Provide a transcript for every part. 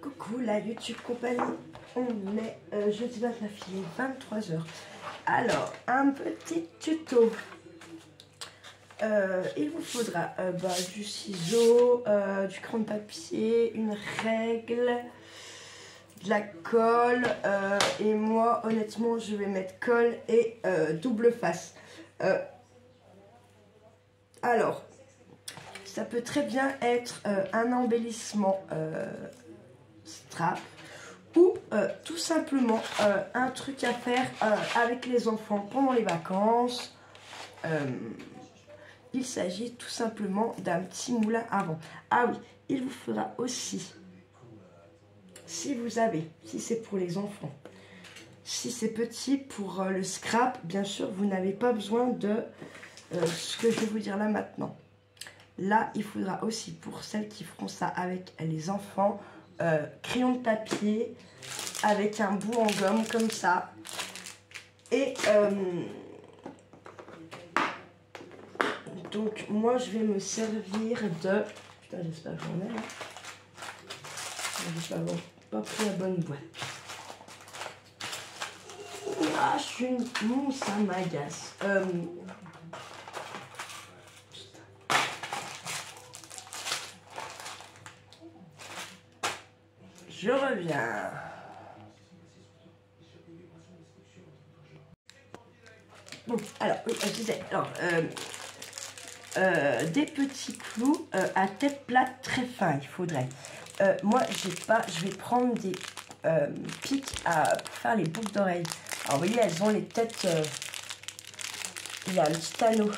Coucou la YouTube compagnie, on est jeudi 29, il est 23h. Alors, un petit tuto. Il vous faudra du ciseau, du crayon de papier, une règle, de la colle. Et moi, honnêtement, je vais mettre colle et double face. Alors, ça peut très bien être un embellissement strap ou tout simplement un truc à faire avec les enfants pendant les vacances. Il s'agit tout simplement d'un petit moulin à vent. Ah oui, il vous faudra aussi, si c'est pour les enfants, si c'est petit pour le scrap, bien sûr, vous n'avez pas besoin de ce que je vais vous dire là maintenant. Là, il faudra aussi, pour celles qui feront ça avec les enfants, crayon de papier avec un bout en gomme comme ça. Et donc, moi, je vais me servir de... Putain, j'espère que j'en ai. J'espère avoir pas pris la bonne boîte. Ah, je suis une... Non, ça m'agace. Je reviens. Bon, alors, je disais, alors, des petits clous à tête plate très fin, il faudrait. Moi, j'ai pas, je vais prendre des pics pour faire les boucles d'oreilles. Alors, vous voyez, elles ont les têtes, il y a un petit anneau.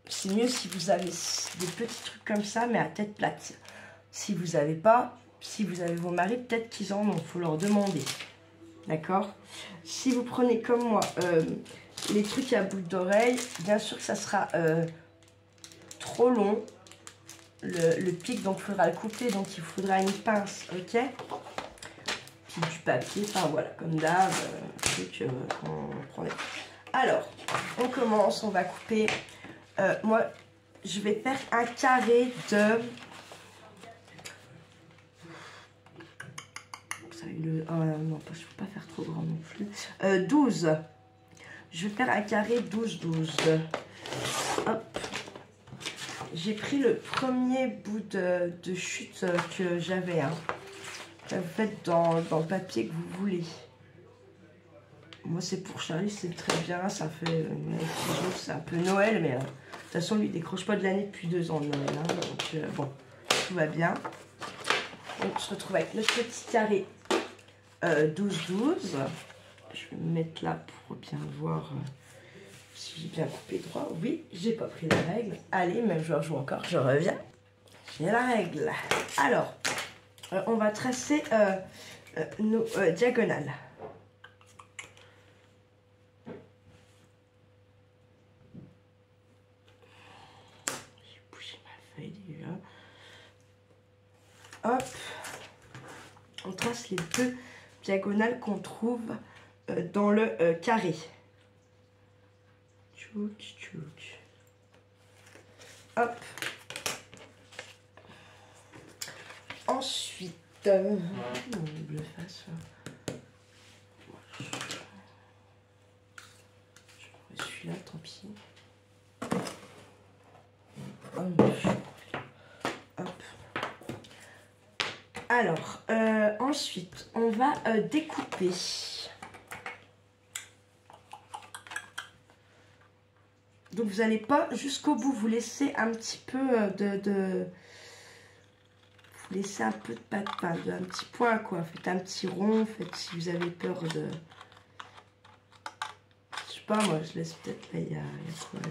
C'est mieux si vous avez des petits trucs comme ça, mais à tête plate. Si vous n'avez pas, si vous avez vos maris, peut-être qu'ils en ont, il faut leur demander. D'accord? Si vous prenez comme moi les trucs à boucles d'oreilles, bien sûr que ça sera trop long, le pic, donc il faudra le couper, donc il faudra une pince, ok? Puis du papier, enfin voilà, comme d'hab, truc qu'on prenait. Alors, on commence, on va couper. Moi, je vais faire un carré de... non, je ne peux pas faire trop grand non plus. 12. Je vais faire un carré 12-12. Hop. J'ai pris le premier bout de chute que j'avais. Hein. Vous faites dans le papier que vous voulez. Moi, c'est pour Charlie, c'est très bien. Ça fait c'est un peu Noël, mais de toute façon, lui, il décroche pas de l'année depuis 2 ans de Noël. Hein, donc, bon, tout va bien. Donc, on se retrouve avec notre petit carré 12-12. Je vais me mettre là pour bien voir si j'ai bien coupé droit. Oui, j'ai pas pris la règle. Allez, même je rejoue encore, je reviens. J'ai la règle. Alors, on va tracer nos diagonales. J'ai bougé ma feuille déjà. Hop. On trace les deux diagonales qu'on trouve dans le carré. Tchouk, tchouk. Hop. Ensuite, bleu face. Je prends celui-là, tant pis. Hop. Alors, ensuite, on va découper. Donc, vous n'allez pas jusqu'au bout. Vous laissez un petit peu vous laissez un peu de pâte, un petit point, quoi. Faites un petit rond. Faites si vous avez peur de... Je sais pas, moi, je laisse peut-être... Là, il y a quoi, là?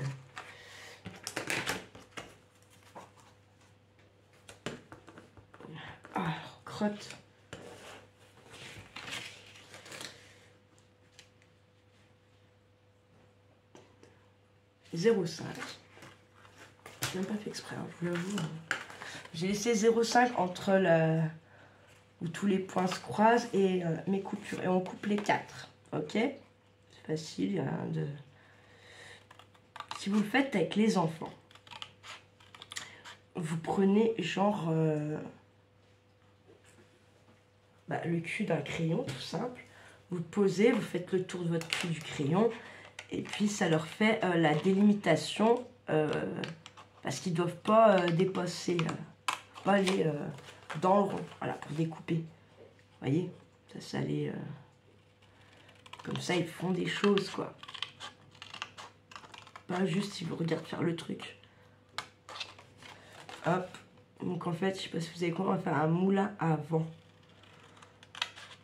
Alors, crotte. « 0,5. Je n'ai même pas fait exprès, hein, je vous l'avoue. J'ai laissé 0,5 entre où tous les points se croisent et mes coupures. Et on coupe les 4. Ok? C'est facile, il y a rien de... Si vous le faites avec les enfants, vous prenez genre le cul d'un crayon, tout simple. Vous posez, vous faites le tour de votre cul du crayon. Et puis, ça leur fait la délimitation. Parce qu'ils ne doivent pas dépasser. Pas aller dans le rond. Voilà, pour découper. Vous voyez, ça les... comme ça, ils font des choses, quoi. Pas juste, ils vous regardent faire le truc. Hop. Donc, en fait, je sais pas si vous avez compris, on va faire un moulin à vent.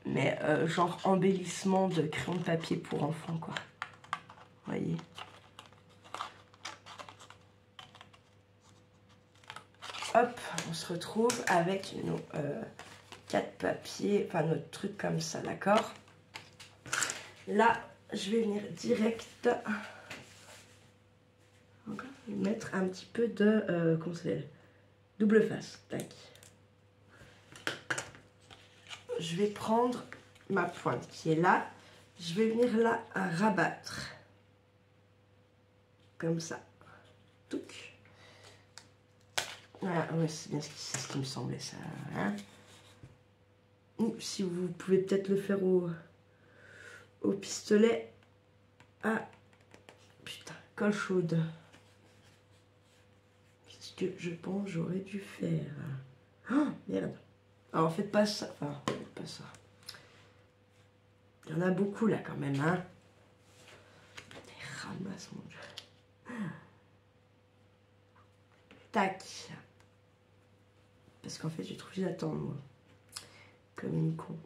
Mais genre embellissement de crayon de papier pour enfants, quoi. Vous voyez. Hop, on se retrouve avec nos 4 papiers, enfin notre truc comme ça, d'accord? Là, je vais venir direct mettre un petit peu de, comment ça s'appelle? Double face, tac. Je vais prendre ma pointe qui est là. Je vais venir là à rabattre. Comme ça. Touc. Voilà, ouais, c'est bien ce qui me semblait ça. Hein. Ou si vous pouvez peut-être le faire au pistolet. Ah, putain, colle chaude. Qu'est-ce que je pense j'aurais dû faire? Oh, merde. Alors, faites pas ça. Enfin, faites pas ça. Il y en a beaucoup là quand même, hein. Des ramasses, mon dieu. Tac. Parce qu'en fait, j'ai trop obligé d'attendre, moi. Comme une con.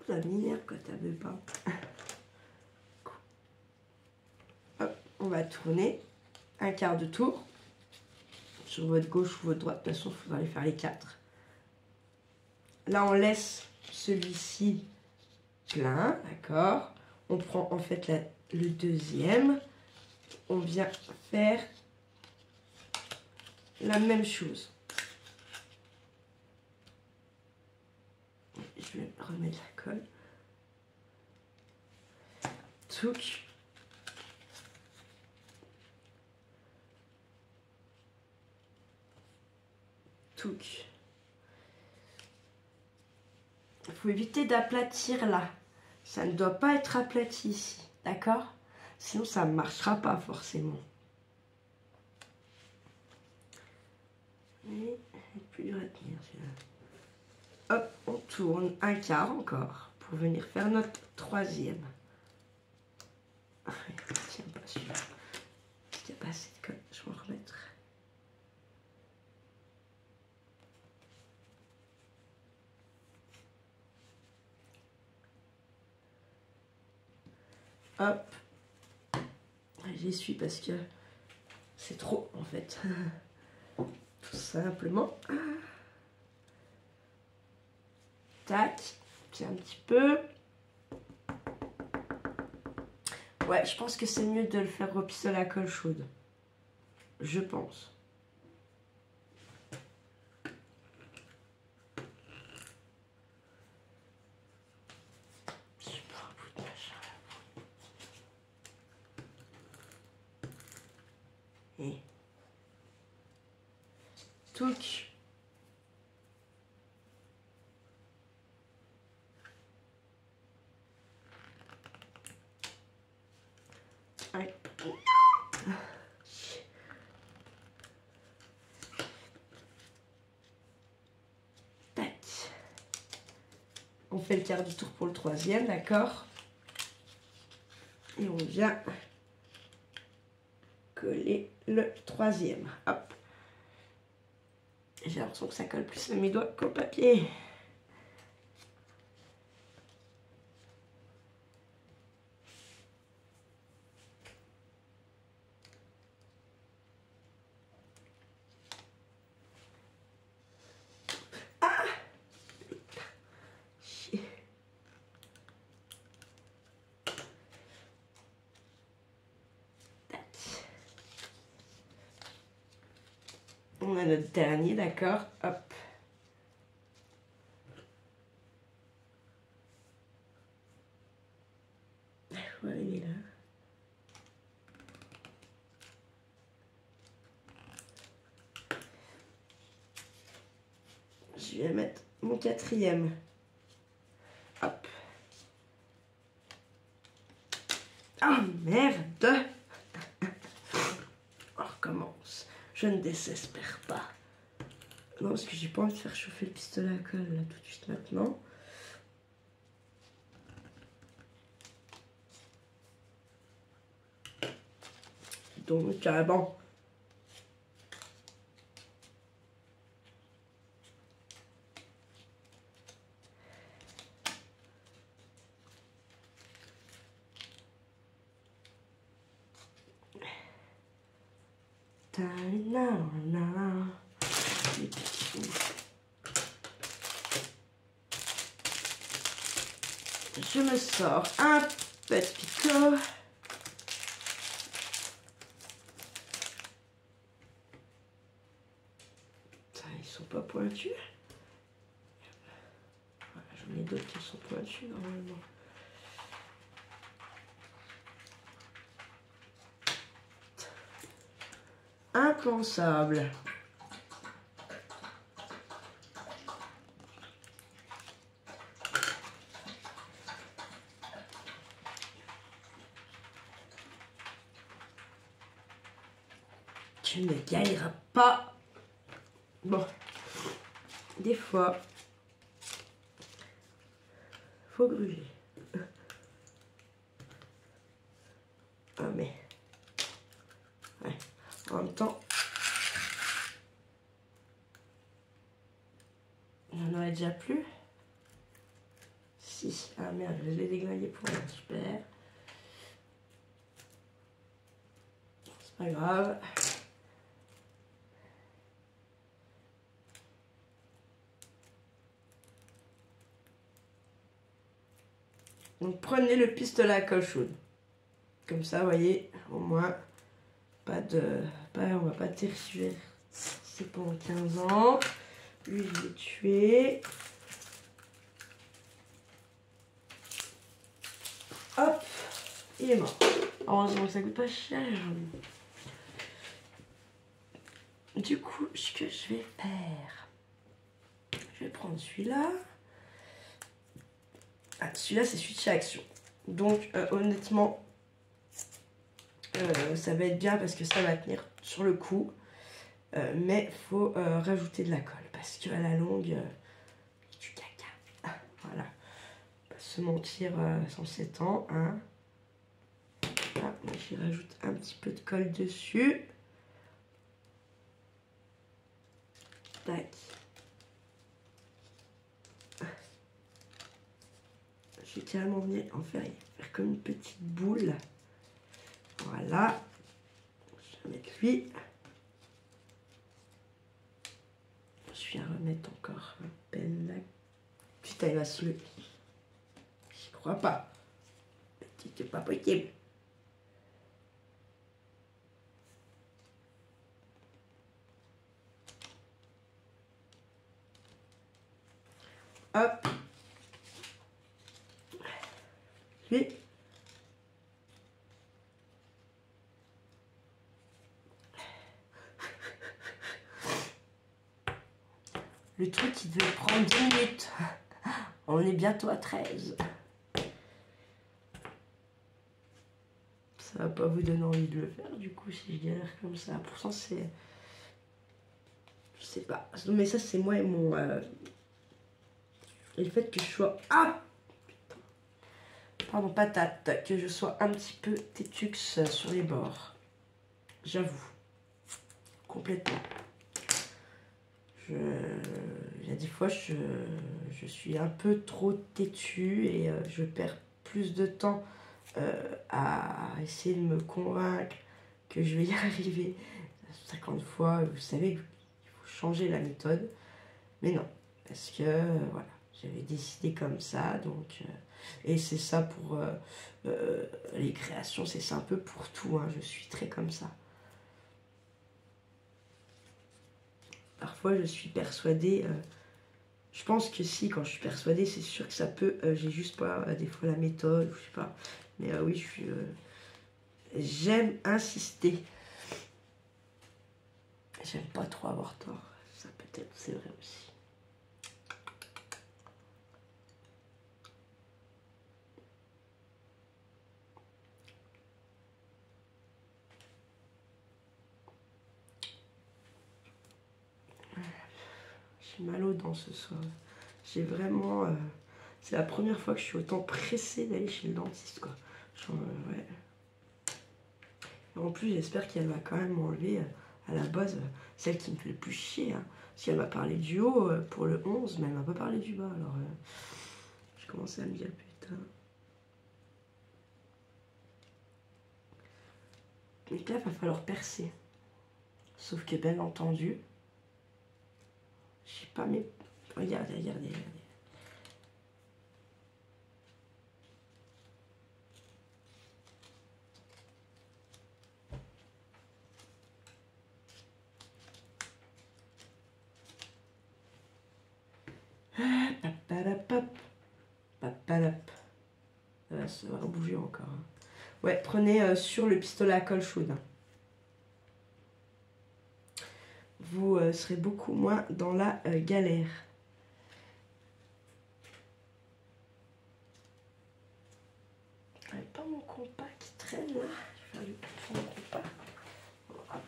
Ça m'énerve quand t'as veux pas. Hop, on va tourner un quart de tour sur votre gauche ou votre droite. De toute façon, il faudra les faire les 4. Là, on laisse celui-ci plein, d'accord. On prend en fait le deuxième. On vient faire la même chose. Je vais remettre la colle. Touc. Touc. Il faut éviter d'aplatir là. Ça ne doit pas être aplati ici, d'accord? Sinon, ça ne marchera pas forcément. Mais il est plus dur à tenir celui-là. Hop, on tourne un quart encore pour venir faire notre troisième. Ah, tiens pas celui-là. Il n'y a pas assez de colle, je vais en remettre. Hop. J'y suis parce que c'est trop en fait. Tout simplement. Tac. Puis un petit peu. Ouais, je pense que c'est mieux de le faire au pistolet à colle chaude. Je pense. Et touc. Ouais. Tac. On fait le quart du tour pour le troisième, d'accord? Et on vient coller le troisième. Hop. J'ai l'impression que ça colle plus à mes doigts qu'au papier. Ah! On a notre dernier, d'accord? Hop. je vais mettre mon quatrième. Hop. Ah merde. On recommence. Je ne désespère pas. Non, parce que j'ai pas envie de faire chauffer le pistolet à colle là tout de suite maintenant. Donc, bon. Je me sors un petit picot. Ils sont pas pointus. Voilà, j'en ai d'autres qui sont pointus normalement. Impensable. Tu ne gagneras pas. Bon, des fois, faut gruger. Ah mais, ouais. En même temps, j'en aurais déjà plus. Si, ah merde, je l'ai déglingué pour rien, super. C'est pas grave. Donc prenez le pistolet à colle chaude. Comme ça, vous voyez, au moins, on va pas tergiverser. C'est pendant 15 ans. Lui, je l'ai tué. Hop, il est mort. Heureusement que ça coûte pas cher. Du coup, ce que je vais faire, je vais prendre celui-là. Ah, celui-là, c'est switch à action. Donc, honnêtement, ça va être bien parce que ça va tenir sur le coup. Mais il faut rajouter de la colle parce qu'à la longue, du caca. Voilà. Pas se mentir sans 7 ans. Hein. Ah, j'y rajoute un petit peu de colle dessus. Tac. Je vais carrément venir en faire comme une petite boule. Voilà. Je vais mettre lui. Je viens remettre encore un peine là. Putain, il va se lever. J'y crois pas. C'est pas possible. Hop. Puis. Le truc qui devait prendre 10 minutes. On est bientôt à 13. Ça va pas vous donner envie de le faire du coup si je galère comme ça. Pourtant c'est... Je sais pas. Mais ça c'est moi et mon... Et le fait que je sois... Ah putain. Pardon, patate. Que je sois un petit peu tétux sur les bords. J'avoue. Complètement. Il y a des fois, je suis un peu trop têtue et je perds plus de temps à essayer de me convaincre que je vais y arriver 50 fois. Vous savez qu'il faut changer la méthode. Mais non, parce que voilà, j'avais décidé comme ça. Donc, et c'est ça pour les créations, c'est ça un peu pour tout. Hein, je suis très comme ça. Parfois, je suis persuadée, je pense que si, quand je suis persuadée, c'est sûr que ça peut, j'ai juste pas des fois la méthode, je sais pas, mais oui, j'aime insister. J'aime pas trop avoir tort, ça peut-être, c'est vrai aussi. J'ai mal aux dents ce soir. J'ai vraiment... c'est la première fois que je suis autant pressée d'aller chez le dentiste, quoi. Genre, ouais. Et en plus, j'espère qu'elle va quand même m'enlever à la base celle qui me fait le plus chier. Hein. Parce qu'elle m'a parlé du haut pour le 11, mais elle m'a pas parlé du bas. Alors, je commençais à me dire, putain. Donc là, il va falloir percer. Sauf que, bien entendu, je sais pas, mais... Regardez, regardez, regardez. Papalapop, papalap. Ça va bouger encore. Hein. Ouais, prenez sur le pistolet à colle chaude. Vous serez beaucoup moins dans la galère. Pas mon compas qui traîne là. Je vais faire mon compas. Hop.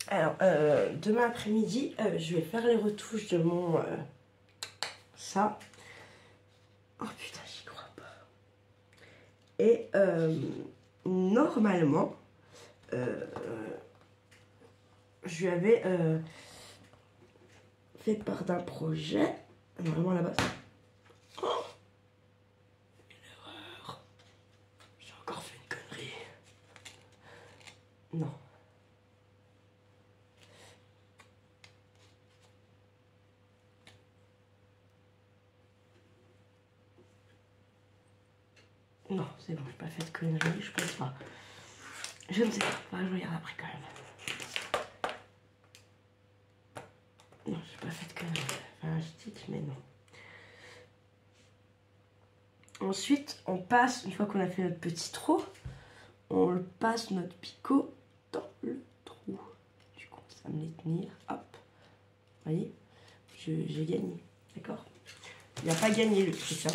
Alors, demain après-midi, je vais faire les retouches de mon... ça. Oh putain, j'y crois pas. Et normalement, je lui avais fait part d'un projet. Normalement là-bas. Oh, une erreur. J'ai encore fait une connerie. Non. Non, c'est bon, j'ai pas fait de conneries, je pense pas. Je ne sais pas, je regarde après quand même. Non, j'ai pas fait de conneries. Enfin, je dis, mais non. Ensuite, on passe, une fois qu'on a fait notre petit trou, on le passe notre picot dans le trou. Du coup, ça me les tenir. Hop. Vous voyez, j'ai gagné. D'accord? Il n'a pas gagné le truc. Hein.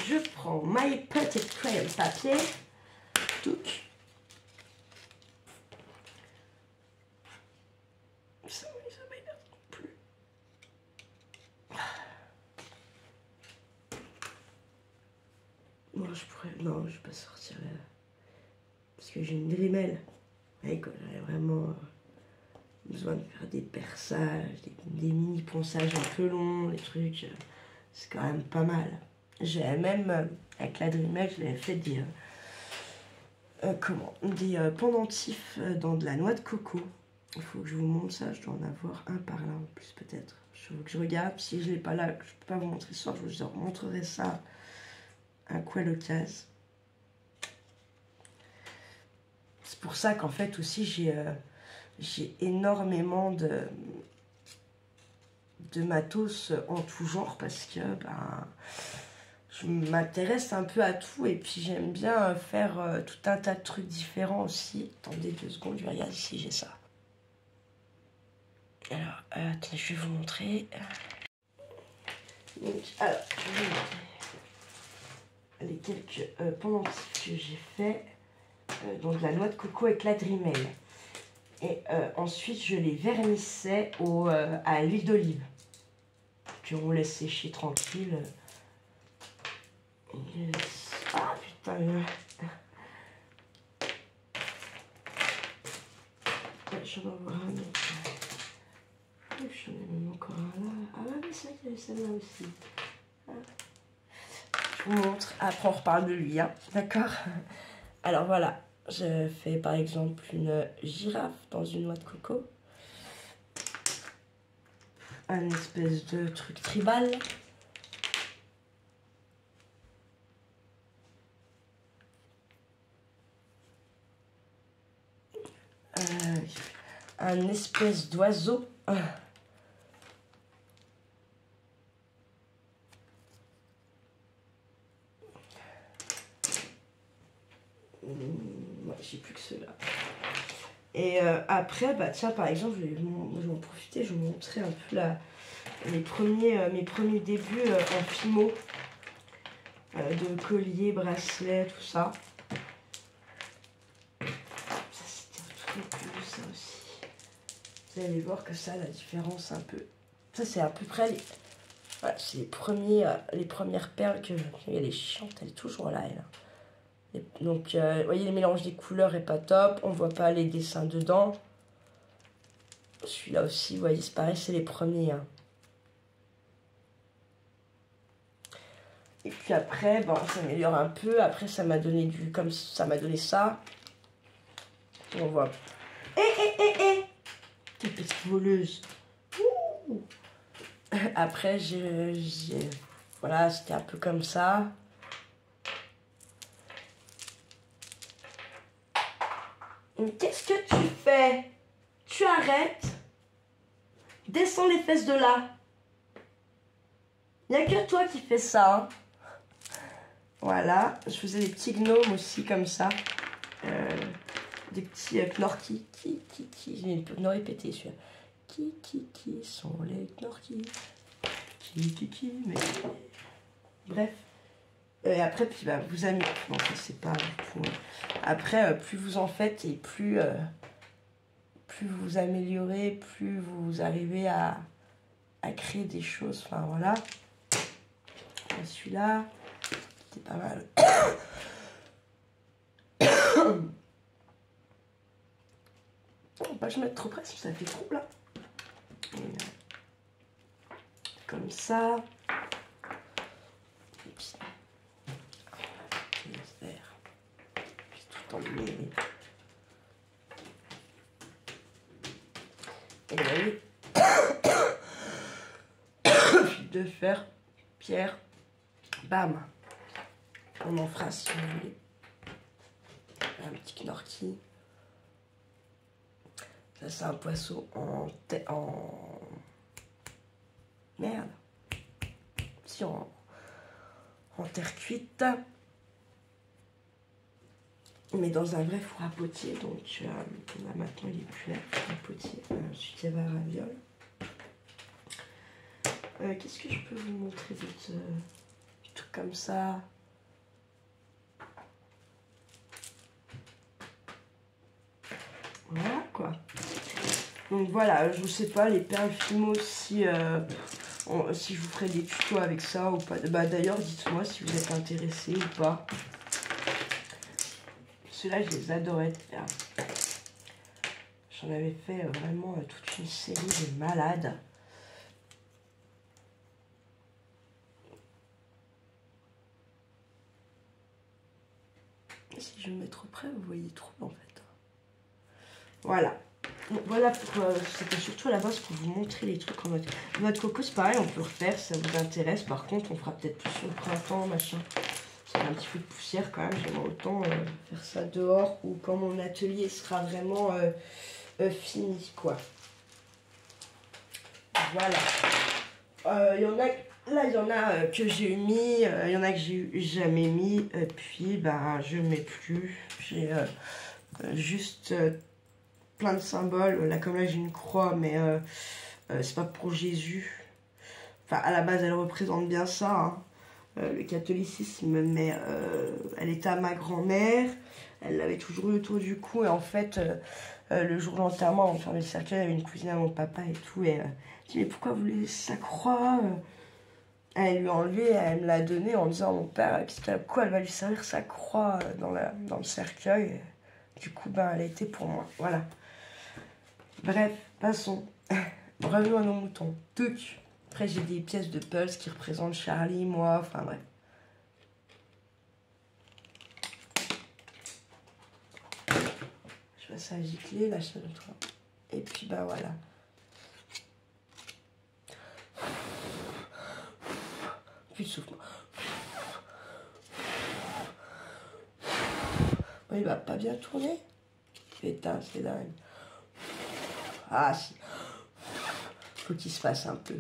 Je prends my petit crayon papier. Touc. Ça m'énerve non plus. Moi, je pourrais... Non, je vais pas sortir là. Parce que j'ai une drémelle. Et quand j'aurais vraiment besoin de faire des perçages, des mini ponçages un peu longs, des trucs, c'est quand même pas mal. J'ai même, avec la drémelle, je l'avais fait des pendentifs dans de la noix de coco. Il faut que je vous montre ça, je dois en avoir un par là en plus peut-être. Je veux que je regarde, si je l'ai pas là, que je peux pas vous montrer ce soir, je vous montrerai ça à quoi l'occasion. C'est pour ça qu'en fait aussi j'ai énormément de matos en tout genre parce que ben, je m'intéresse un peu à tout et puis j'aime bien faire tout un tas de trucs différents aussi. Attendez 2 secondes, je vais regarder si j'ai ça. Alors, attendez, je vais vous montrer. Donc, alors, je vais vous montrer les quelques pendentifs que j'ai fait. Donc, la noix de coco avec la drémelle. Et ensuite, je les vernissais à l'huile d'olive. Puis on laisse sécher tranquille. Yes. Ah putain. J'en ai encore un autre. J'en ai même encore un là. Ah mais c'est vrai qu'il y avait celle-là aussi. Je vous montre. Après on reparle de lui. Hein. D'accord. Alors voilà. Je fais par exemple une girafe dans une noix de coco. Un espèce de truc tribal. Un espèce d'oiseau. Ouais, j'ai plus que ceux-là. Et après, bah tiens, par exemple, je vais en profiter, je vais vous montrer un peu mes premiers débuts en fimo. De collier, bracelet, tout ça. Ça, c'était un truc plus, ça aussi. Vous allez voir que ça, la différence un peu. Ça, c'est à peu près les... Voilà, c'est les premières perles que elle est chiante, elle est toujours là, elle. Et donc, vous voyez, le mélange des couleurs est pas top. On voit pas les dessins dedans. Celui-là aussi, vous voyez, c'est pareil, c'est les premiers. Hein. Et puis après, bon, ça s'améliore un peu. Après, ça m'a donné comme ça m'a donné ça. On voit. Quelle petite voleuse. Ouh. Après, voilà, c'était un peu comme ça. Qu'est-ce que tu fais? Tu arrêtes. Descends les fesses de là. Il n'y a que toi qui fais ça. Hein. Voilà, je faisais des petits gnomes aussi comme ça. Des petits knorki. Je vais le répéter celui-là. Qui sont les knorki? Qui, mais... Bref. Et après, puis bah, vous amusez. Non, ça c'est pas... Après, plus vous en faites et plus vous améliorez, plus vous arrivez à créer des choses. Enfin, voilà. Celui-là, c'était pas mal. On va pas que je mette trop près, sinon ça fait trop là. Comme ça. Et puis, puis tout emmener. Et vous voyez, puis de fer, pierre, bam. On en fera si vous voulez. Un petit knorki. Ça c'est un poisson en merde. Si en terre cuite. Mais dans un vrai four à potier. Donc là maintenant il est plus là, four à potier. Ensuite il y avait un raviole. Qu'est-ce que je peux vous montrer d'autre des trucs comme ça. Voilà quoi. Donc voilà, je sais pas, les perles fimo, si je vous ferai des tutos avec ça ou pas. Bah d'ailleurs, dites-moi si vous êtes intéressé ou pas. Ceux-là, je les adorais de faire. J'en avais fait vraiment toute une série de malades. Si je me mets trop près, vous voyez trop en fait. Voilà. Voilà, c'était surtout à la base pour vous montrer les trucs en mode. Notre coco, c'est pareil, on peut refaire si ça vous intéresse. Par contre, on fera peut-être plus sur le printemps, machin. Ça fait un petit peu de poussière quand même. J'aimerais autant faire ça dehors ou quand mon atelier sera vraiment fini, quoi. Voilà. Il y en a. Là, il y en a que j'ai mis, il y en a que j'ai jamais mis, et puis bah, je mets plus. J'ai juste plein de symboles. Là, comme là, j'ai une croix, mais c'est pas pour Jésus. Enfin, à la base, elle représente bien ça. Hein. Le catholicisme, mais elle était à ma grand-mère. Elle l'avait toujours eu autour du cou, et en fait, le jour de l'enterrement, on fermait le cercueil, il y avait une cousine à mon papa et tout, et elle dit mais pourquoi vous laissez sa croix? Elle lui a enlevé, elle me l'a donné en me disant mon père, à quoi elle va lui servir sa croix dans le cercueil. Du coup, ben, elle a été pour moi. Voilà. Bref, passons. Revenons à nos moutons. Tuc. Après, j'ai des pièces de Pulse qui représentent Charlie, moi, enfin bref. Je vois ça gicler, là, je et puis, ben voilà. Puis souffle. Bon, il va pas bien tourner. Putain, c'est dingue. Ah, si. Faut qu'il se fasse un peu.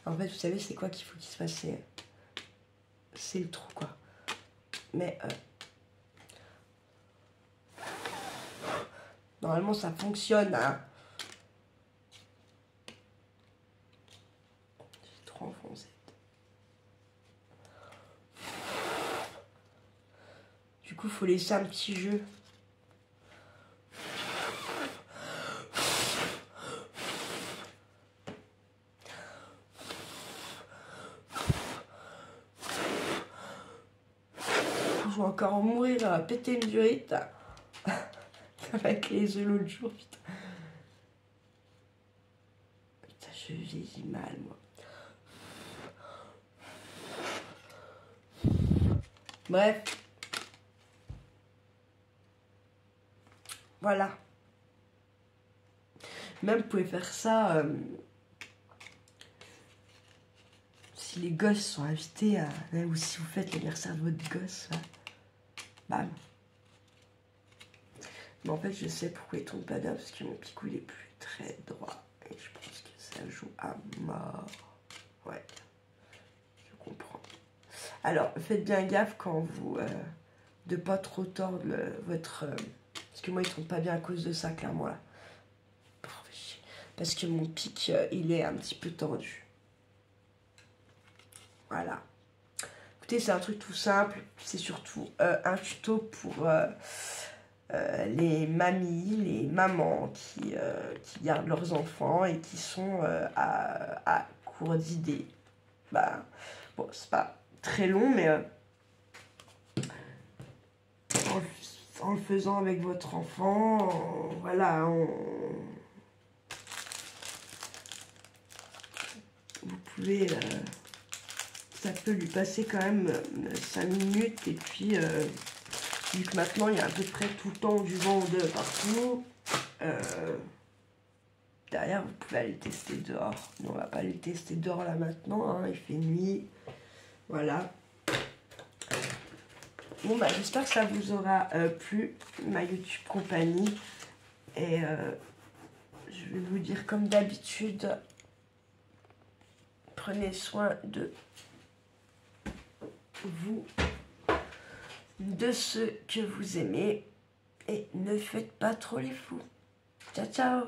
En fait, vous savez, c'est quoi qu'il faut qu'il se fasse? C'est le trou, quoi. Mais Normalement, ça fonctionne, hein. J'ai trop enfoncé. Du coup, il faut laisser un petit jeu. Je vais encore mourir à péter une durite. Avec les œufs l'autre jour, putain. Putain, je vieillis mal, moi. Bref. Voilà. Même, vous pouvez faire ça si les gosses sont invités, ou si vous faites l'anniversaire de votre gosse. Là. Bam. Mais en fait, je sais pourquoi il tombe pas bien, parce que mon picou, il est plus très droit. Et je pense que ça joue à mort. Ouais. Je comprends. Alors, faites bien gaffe quand vous... de pas trop tordre votre... parce que moi, il tombe pas bien à cause de ça, clairement, là. Parce que mon pic, il est un petit peu tordu. Voilà. Écoutez, c'est un truc tout simple. C'est surtout un tuto pour les mamies, les mamans qui gardent leurs enfants et qui sont à court d'idées. Bah, bon, c'est pas très long, mais en le faisant avec votre enfant, voilà, vous pouvez... ça peut lui passer quand même 5 minutes. Et puis, vu que maintenant, il y a à peu près tout le temps du vent de partout, derrière, vous pouvez aller tester dehors. Mais on va pas aller tester dehors là maintenant, hein, il fait nuit. Voilà. Bon, bah, j'espère que ça vous aura plu, ma YouTube compagnie. Et je vais vous dire comme d'habitude, prenez soin de vous, de ceux que vous aimez, et ne faites pas trop les fous. Ciao, ciao!